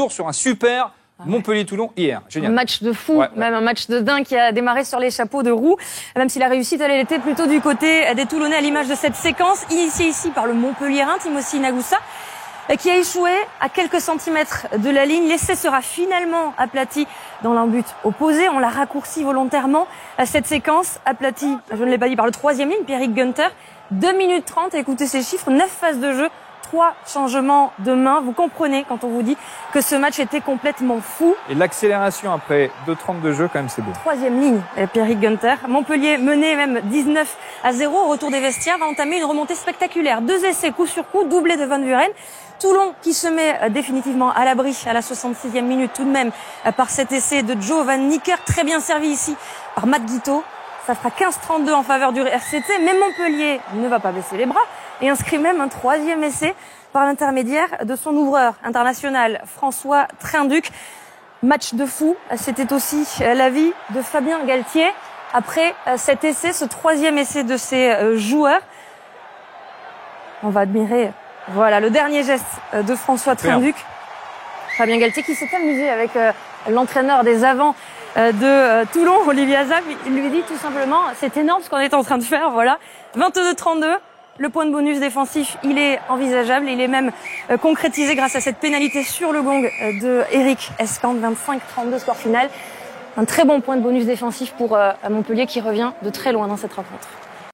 Sur un super Montpellier-Toulon hier. Génial. Un match de fou, même un match de dingue qui a démarré sur les chapeaux de roue. Même si la réussite, elle était plutôt du côté des Toulonnais à l'image de cette séquence, initiée ici par le Montpelliérain, Timothy Nagusa, qui a échoué à quelques centimètres de la ligne. L'essai sera finalement aplati dans l'un but opposé. On l'a raccourci volontairement à cette séquence, aplati, je ne l'ai pas dit, par le troisième ligne, Pierrick Gunter. 2 minutes 30, écoutez ces chiffres, 9 phases de jeu. 3 changements de main. Vous comprenez quand on vous dit que ce match était complètement fou. Et l'accélération après 2,30 de jeu, quand même, c'est beau. Troisième ligne, Pierrick Gunter. Montpellier mené même 19-0 au retour des vestiaires, va entamer une remontée spectaculaire. 2 essais coup sur coup, doublé de Van Vuren. Toulon qui se met définitivement à l'abri à la 66e minute tout de même par cet essai de Joe Van Nicker, très bien servi ici par Matt Guiteau. Ça fera 15-32 en faveur du RCT, mais Montpellier ne va pas baisser les bras et inscrit même un 3e essai par l'intermédiaire de son ouvreur international François Trinduc. Match de fou, c'était aussi l'avis de Fabien Galtier après cet essai, ce 3e essai de ses joueurs. On va admirer, voilà, le dernier geste de François Trinduc. Fabien Galtier qui s'est amusé avec l'entraîneur des avants de Toulon, Olivier Azam. Il lui dit tout simplement, c'est énorme ce qu'on est en train de faire, voilà. 22-32, le point de bonus défensif, il est envisageable, il est même concrétisé grâce à cette pénalité sur le gong de Eric Escande, 25-32 score final. Un très bon point de bonus défensif pour Montpellier qui revient de très loin dans cette rencontre.